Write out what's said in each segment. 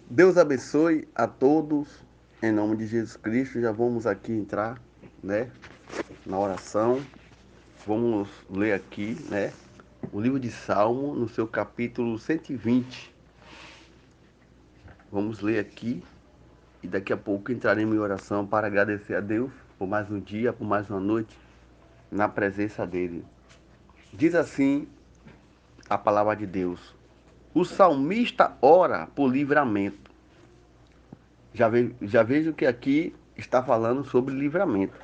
Deus abençoe a todos, em nome de Jesus Cristo. Já vamos aqui entrar, né, na oração. Vamos ler aqui, né, o livro de Salmo, no seu capítulo 120. Vamos ler aqui e daqui a pouco entraremos em oração para agradecer a Deus por mais um dia, por mais uma noite na presença dele. Diz assim a palavra de Deus: o salmista ora por livramento. Já vejo que aqui está falando sobre livramento.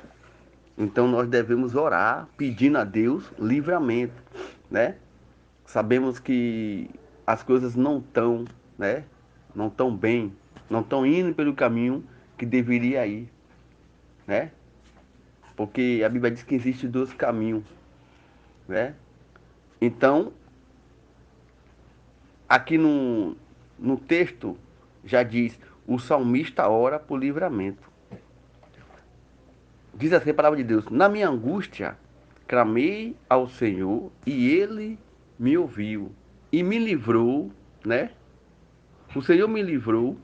Então nós devemos orar pedindo a Deus livramento, né? Sabemos que as coisas não estão, né? Não estão bem, não estão indo pelo caminho que deveria ir, né? Porque a Bíblia diz que existe dois caminhos, né? Então, aqui no texto já diz: o salmista ora por livramento. Diz assim a palavra de Deus: na minha angústia, clamei ao Senhor e ele me ouviu e me livrou, né? O Senhor me livrou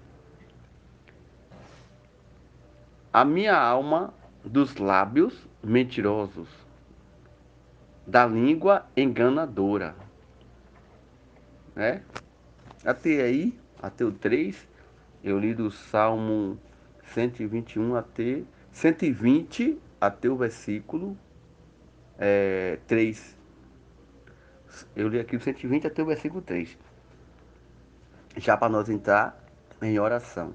a minha alma dos lábios mentirosos, da língua enganadora, né? Até aí, até o 3, eu li do Salmo 121 até 120 até o versículo 3. Eu li aqui o 120 até o versículo 3. Já para nós entrar em oração.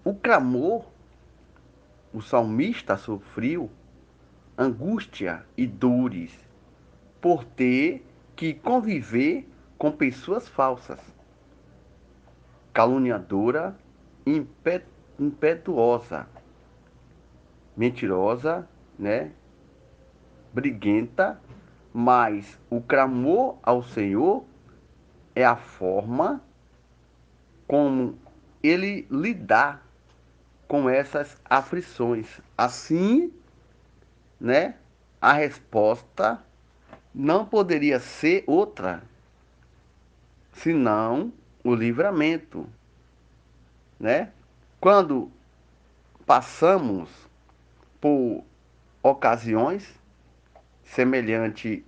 O clamor, o salmista sofreu angústia e dores por ter que conviver com pessoas falsas, caluniadora, impetuosa, mentirosa, né? Briguenta, mas o clamor ao Senhor é a forma como ele lidar com essas aflições. Assim, né? A resposta não poderia ser outra senão o livramento, né? Quando passamos por ocasiões semelhantes,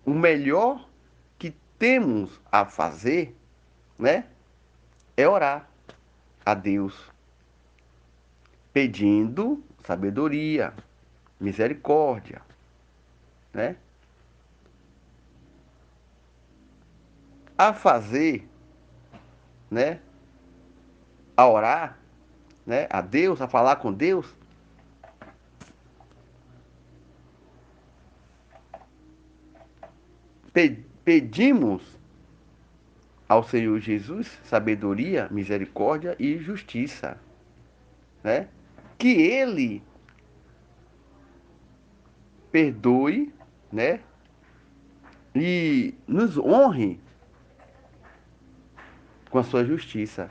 o melhor que temos a fazer, né, é orar a Deus, pedindo sabedoria, misericórdia, né? A fazer, né, a orar, né, a Deus, a falar com Deus, pedimos ao Senhor Jesus sabedoria, misericórdia e justiça, né? Que Ele perdoe, né? E nos honre com a sua justiça.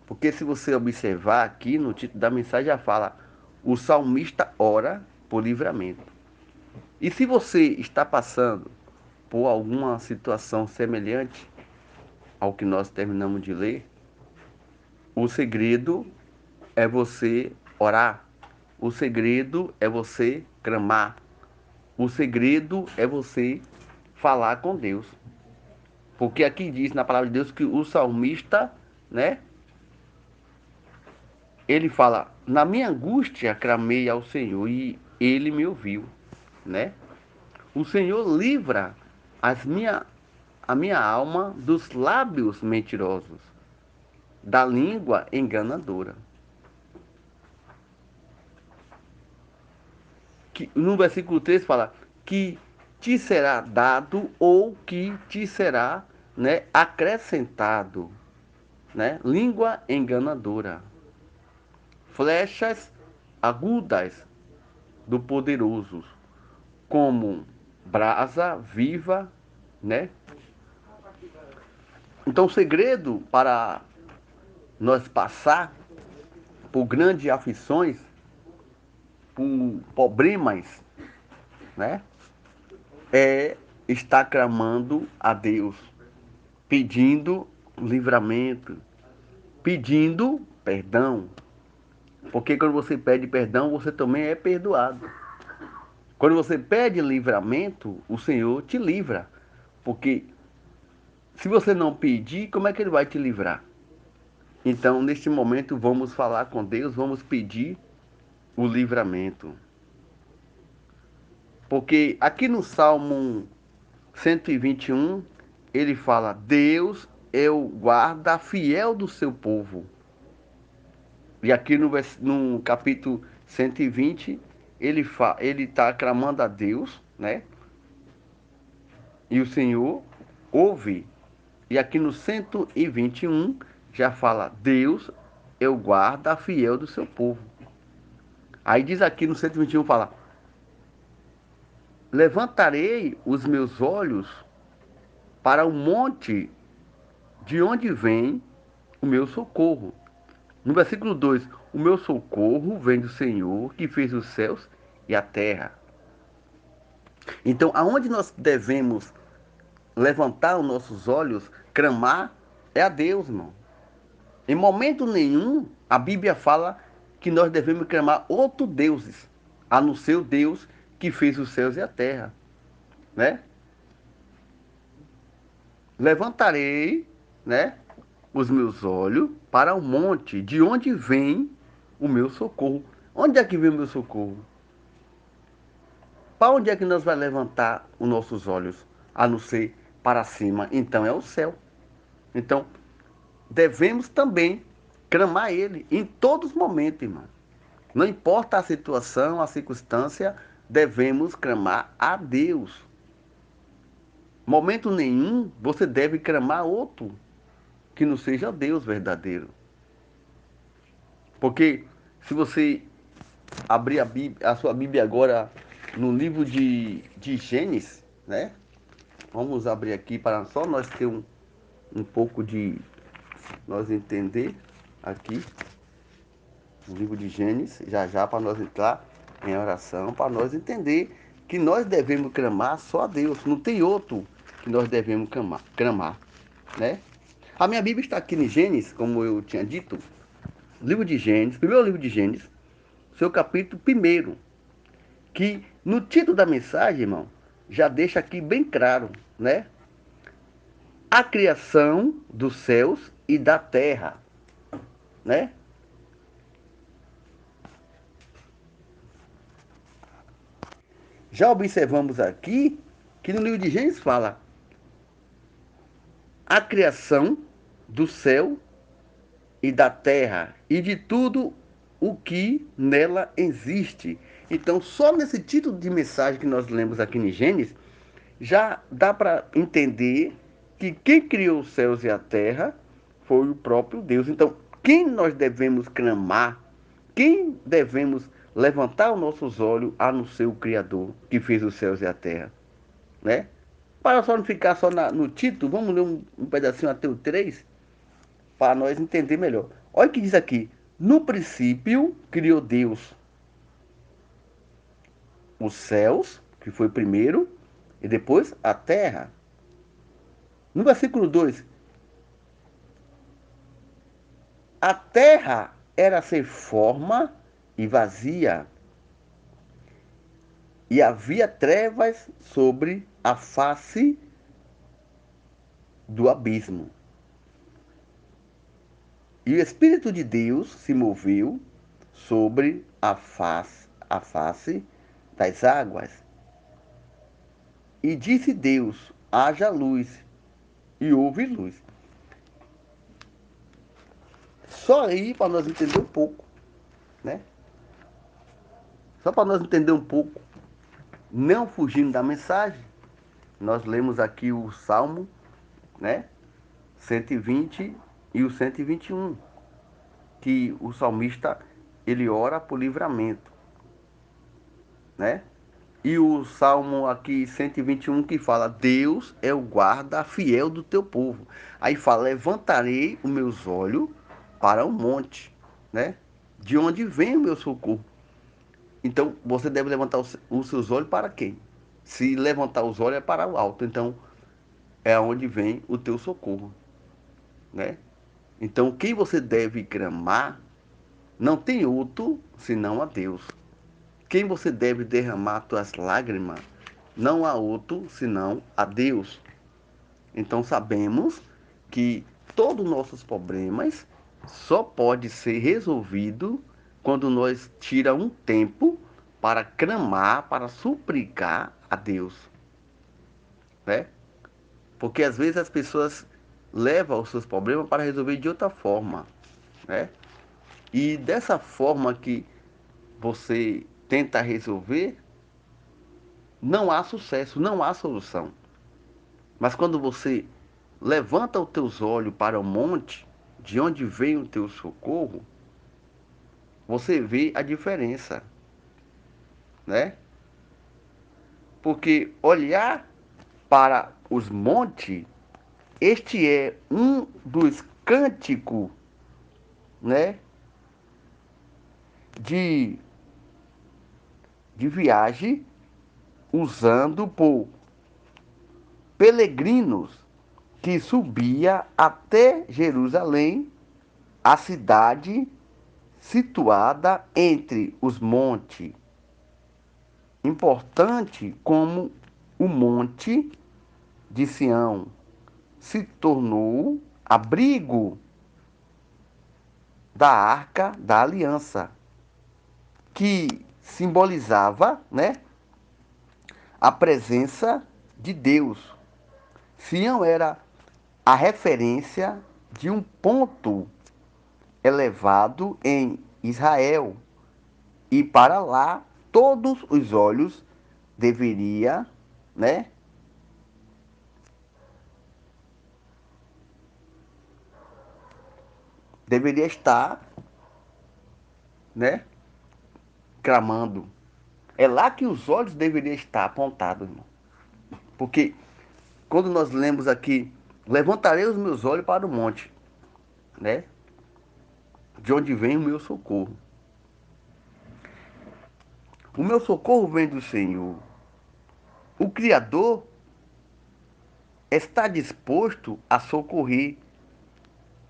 Porque se você observar aqui no título da mensagem já fala: o salmista ora por livramento. E se você está passando por alguma situação semelhante ao que nós terminamos de ler, o segredo é você orar. O segredo é você clamar. O segredo é você falar com Deus. Porque aqui diz na palavra de Deus que o salmista, né? Ele fala: na minha angústia clamei ao Senhor e ele me ouviu, né? O Senhor livra a minha alma dos lábios mentirosos, da língua enganadora. Que, no versículo 3 fala que te será dado ou que te será, né, acrescentado, né? Língua enganadora. Flechas agudas do poderoso, como brasa viva, né? Então o segredo para nós passar por grandes aflições, por problemas, né? É está clamando a Deus, pedindo livramento, pedindo perdão. Porque quando você pede perdão, você também é perdoado. Quando você pede livramento, o Senhor te livra. Porque se você não pedir, como é que Ele vai te livrar? Então, neste momento, vamos falar com Deus, vamos pedir o livramento. Porque aqui no Salmo 121, ele fala: Deus é o guarda fiel do seu povo. E aqui no capítulo 120, ele está clamando a Deus, né? E o Senhor ouve. E aqui no 121 já fala: Deus é o guarda fiel do seu povo. Aí diz aqui no 121, fala: Levantarei os meus olhos para o monte de onde vem o meu socorro. No versículo 2, o meu socorro vem do Senhor que fez os céus e a terra. Então, aonde nós devemos levantar os nossos olhos, clamar, é a Deus, irmão. Em momento nenhum, a Bíblia fala que nós devemos clamar outros deuses, a não ser o Deus que fez os céus e a terra, né? Levantarei, né, os meus olhos para o monte, de onde vem o meu socorro. Onde é que vem o meu socorro? Para onde é que nós vamos levantar os nossos olhos, a não ser para cima? Então é o céu. Então, devemos também clamar Ele em todos os momentos, irmão. Não importa a situação, a circunstância, devemos clamar a Deus. Momento nenhum você deve clamar outro que não seja Deus verdadeiro. Porque se você abrir a sua Bíblia agora no livro de Gênesis, né? Vamos abrir aqui para só nós ter um pouco de nós entender aqui no livro de Gênesis, já para nós entrar em oração, para nós entender que nós devemos clamar só a Deus, não tem outro que nós devemos clamar, né? A minha Bíblia está aqui em Gênesis, como eu tinha dito, livro de Gênesis, primeiro livro de Gênesis, seu capítulo 1, que no título da mensagem, irmão, já deixa aqui bem claro, né? A criação dos céus e da terra, né? Já observamos aqui que no livro de Gênesis fala a criação do céu e da terra e de tudo o que nela existe. Então, só nesse título de mensagem que nós lemos aqui em Gênesis, já dá para entender que quem criou os céus e a terra foi o próprio Deus. Então, quem nós devemos clamar, quem devemos levantar os nossos olhos a não ser o Criador que fez os céus e a terra, né? Para só não ficar só no título, vamos ler um pedacinho até o 3, para nós entender melhor. Olha o que diz aqui: no princípio criou Deus os céus, que foi primeiro, e depois a terra. No versículo 2, a terra era sem forma e vazia, e havia trevas sobre a face do abismo. E o Espírito de Deus se moveu sobre a face das águas. E disse Deus: haja luz, e houve luz. Só aí para nós entender um pouco, né? Só para nós entender um pouco, não fugindo da mensagem, nós lemos aqui o Salmo, né? 120 e o 121, que o salmista ele ora por livramento, né? E o Salmo aqui 121 que fala: Deus é o guarda fiel do teu povo. Aí fala: levantarei os meus olhos para o monte, né? De onde vem o meu socorro? Então você deve levantar os seus olhos para quem? Se levantar os olhos é para o alto. Então, é onde vem o teu socorro, né? Então, quem você deve clamar não tem outro senão a Deus. Quem você deve derramar tuas lágrimas não há outro senão a Deus. Então, sabemos que todos os nossos problemas só pode ser resolvido quando nós tira um tempo para clamar, para suplicar a Deus, né? Porque às vezes as pessoas levam os seus problemas para resolver de outra forma, né? E dessa forma que você tenta resolver, não há sucesso, não há solução. Mas quando você levanta os teus olhos para o monte, de onde vem o teu socorro, você vê a diferença, né? Porque olhar para os montes, este é um dos cânticos, né, de, de viagem usando por peregrinos que subia até Jerusalém, a cidade situada entre os montes, importante como o monte de Sião se tornou abrigo da Arca da Aliança, que simbolizava, né, a presença de Deus. Sião era a referência de um ponto elevado em Israel, e para lá todos os olhos deveria, né, deveria estar, né, clamando. É lá que os olhos deveriam estar apontados, irmão. Porque quando nós lemos aqui, levantarei os meus olhos para o monte, né? De onde vem o meu socorro. O meu socorro vem do Senhor. O Criador está disposto a socorrer,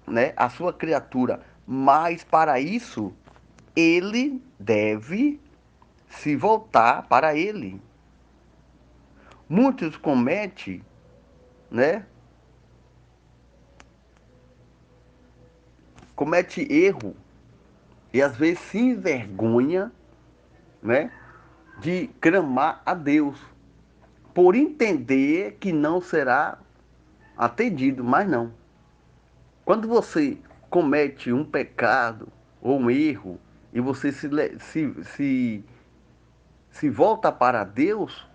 né, a sua criatura, mas para isso ele deve se voltar para ele. Muitos cometem, né, comete erro e às vezes se envergonha, né, de clamar a Deus, por entender que não será atendido, mas não. Quando você comete um pecado ou um erro e você se volta para Deus,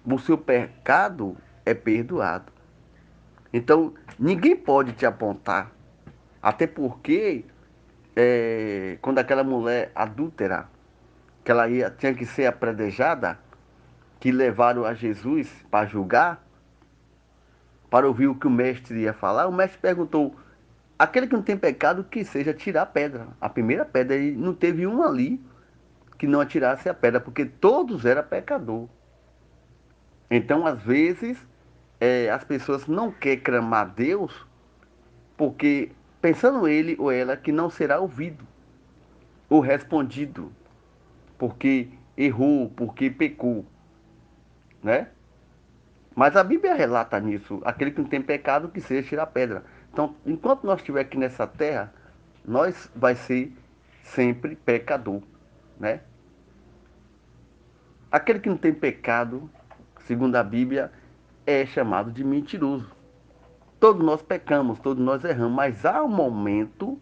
o seu pecado é perdoado. Então, ninguém pode te apontar. Até porque, quando aquela mulher adúltera, que ela tinha que ser apredejada, que levaram a Jesus para julgar, para ouvir o que o mestre ia falar, o mestre perguntou: aquele que não tem pecado, que seja tirar a pedra. A primeira pedra, e não teve um ali que não atirasse a pedra, porque todos eram pecador. Então, às vezes, as pessoas não querem clamar a Deus, porque pensando ele ou ela que não será ouvido ou respondido, porque errou, porque pecou, né? Mas a Bíblia relata nisso, aquele que não tem pecado, que seja tirar a pedra. Então, enquanto nós estivermos aqui nessa terra, nós vai ser sempre pecador, né? Aquele que não tem pecado, segundo a Bíblia, é chamado de mentiroso. Todos nós pecamos, todos nós erramos, mas há um momento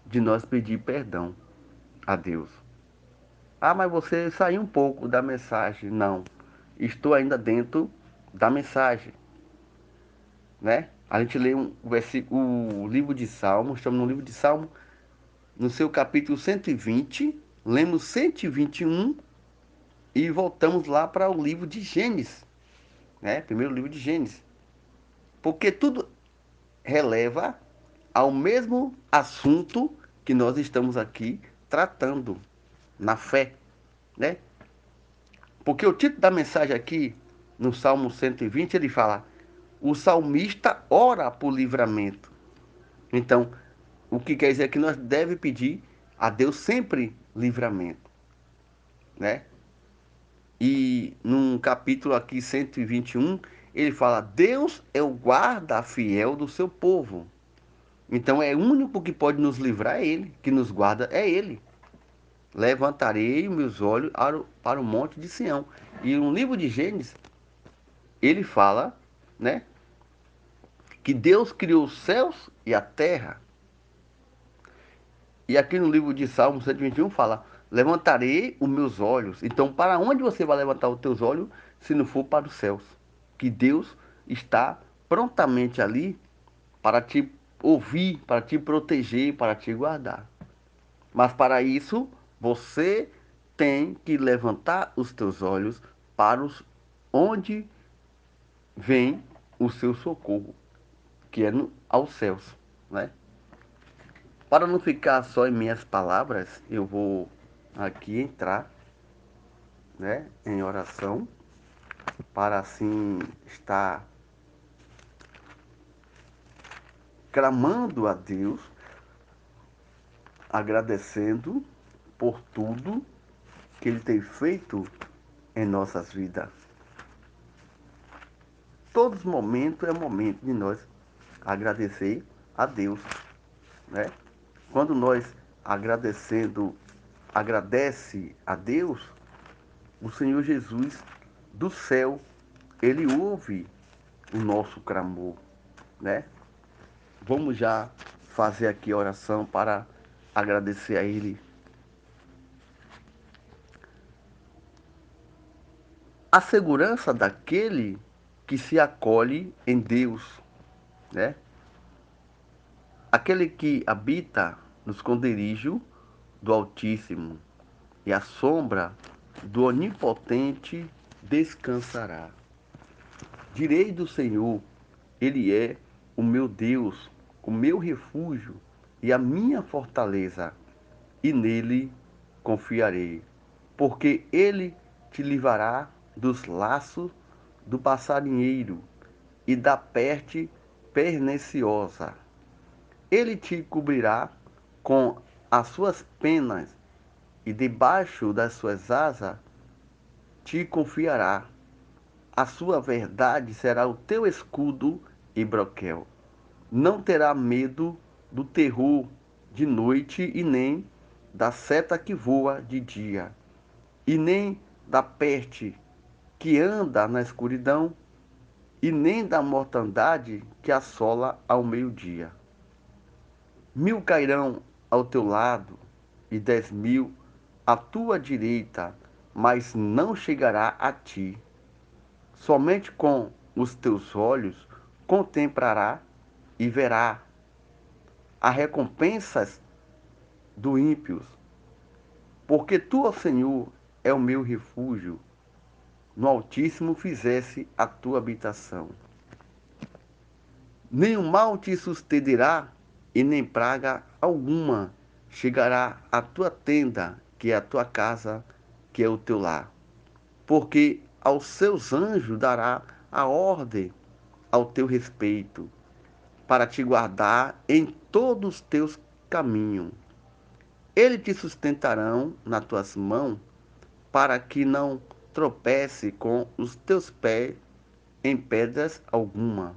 de nós pedir perdão a Deus. Ah, mas você saiu um pouco da mensagem. Não, estou ainda dentro da mensagem, né? A gente lê o livro de Salmos, estamos no livro de Salmo, no seu capítulo 120, lemos 121 e voltamos lá para o livro de Gênesis, né? Primeiro livro de Gênesis. Porque tudo releva ao mesmo assunto que nós estamos aqui tratando na fé, né? Porque o título da mensagem aqui, no Salmo 120, ele fala: o salmista ora por livramento. Então, o que quer dizer que nós devemos pedir a Deus sempre livramento, né? E num capítulo aqui 121, ele fala: Deus é o guarda fiel do seu povo. Então é o único que pode nos livrar é Ele, que nos guarda é Ele. Levantarei meus olhos para o monte de Sião. E no livro de Gênesis, ele fala, né, que Deus criou os céus e a terra. E aqui no livro de Salmos 121 fala: levantarei os meus olhos. Então, para onde você vai levantar os teus olhos se não for para os céus? Que Deus está prontamente ali para te ouvir, para te proteger, para te guardar. Mas para isso, você tem que levantar os teus olhos para onde vem o seu socorro, que é aos céus, né? Para não ficar só em minhas palavras, eu vou aqui entrar, né, em oração, para assim estar clamando a Deus, agradecendo por tudo que Ele tem feito em nossas vidas. Todos os momentos é momento de nós agradecer a Deus, né? Quando nós agradece a Deus, o Senhor Jesus do céu, ele ouve o nosso clamor, né? Vamos já fazer aqui a oração para agradecer a Ele. A segurança daquele que se acolhe em Deus, né? Aquele que habita no esconderijo do Altíssimo e a sombra do Onipotente descansará. Direi do Senhor, Ele é o meu Deus, o meu refúgio e a minha fortaleza, e nele confiarei, porque Ele te livrará dos laços do passarinheiro e da peste perniciosa. Ele te cobrirá com as suas penas e debaixo das suas asas te confiará. A sua verdade será o teu escudo e broquel. Não terá medo do terror de noite e nem da seta que voa de dia, e nem da peste que anda na escuridão, e nem da mortandade que assola ao meio-dia. 1000 cairão ao teu lado e 10.000 à tua direita, mas não chegará a ti. Somente com os teus olhos contemplará e verá as recompensas do ímpios, porque tu, ó Senhor, é o meu refúgio, no Altíssimo fizesse a tua habitação. Nem o mal te sucederá, e nem praga alguma chegará à tua tenda, que é a tua casa, que é o teu lar. Porque aos seus anjos dará a ordem ao teu respeito, para te guardar em todos os teus caminhos. Eles te sustentarão nas tuas mãos, para que não tropece com os teus pés em pedras alguma.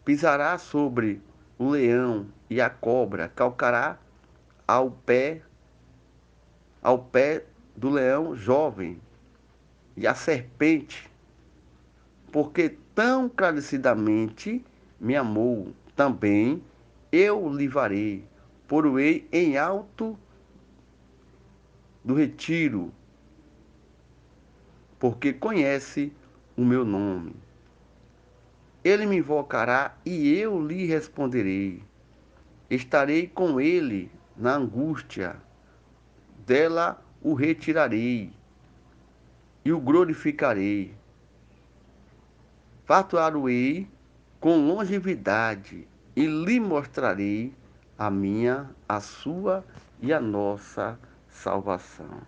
Pisará sobre o leão e a cobra, calcará ao pé, ao pé do leão jovem e a serpente, porque tão encarecidamente me amou, também eu o livrarei, poroei em alto do retiro, porque conhece o meu nome. Ele me invocará e eu lhe responderei. Estarei com ele na angústia, dela o retirarei e o glorificarei. Fartuá-lo-ei com longevidade e lhe mostrarei a sua e a nossa salvação.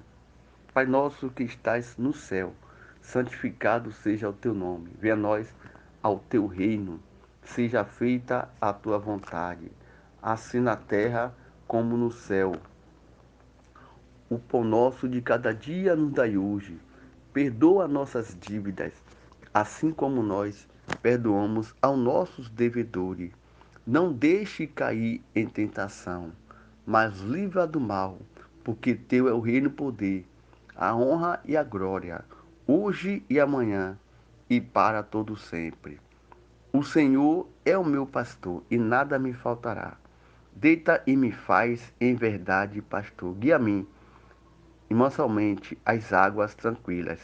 Pai nosso que estás no céu, santificado seja o teu nome. Venha a nós ao teu reino. Seja feita a tua vontade, assim na terra como no céu. O pão nosso de cada dia nos dai hoje. Perdoa nossas dívidas, assim como nós perdoamos aos nossos devedores. Não deixe cair em tentação, mas livra do mal, porque teu é o reino, o poder, a honra e a glória, hoje e amanhã, e para todo sempre. O Senhor é o meu pastor, e nada me faltará. Deita e me faz em verdade, pastor. Guia-me imensamente as águas tranquilas.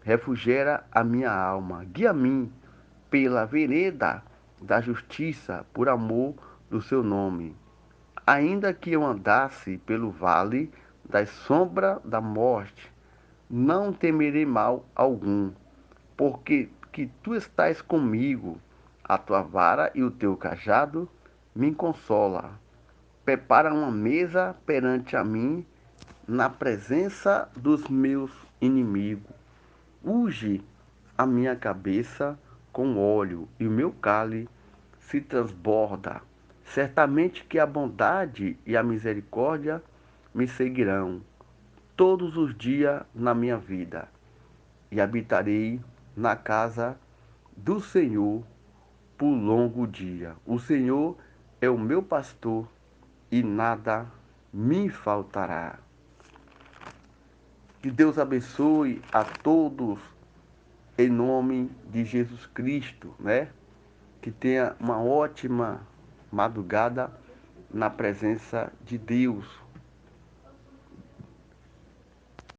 Refrigera a minha alma. Guia-me pela vereda da justiça, por amor do seu nome. Ainda que eu andasse pelo vale da sombra da morte, não temerei mal algum, porque que tu estás comigo, a tua vara e o teu cajado me consola. Prepara uma mesa perante a mim, na presença dos meus inimigos. Unge a minha cabeça com óleo e o meu cálice se transborda. Certamente que a bondade e a misericórdia me seguirão todos os dias na minha vida, e habitarei na casa do Senhor por longo dia. O Senhor é o meu pastor e nada me faltará. Que Deus abençoe a todos em nome de Jesus Cristo, né? Que tenha uma ótima madrugada na presença de Deus.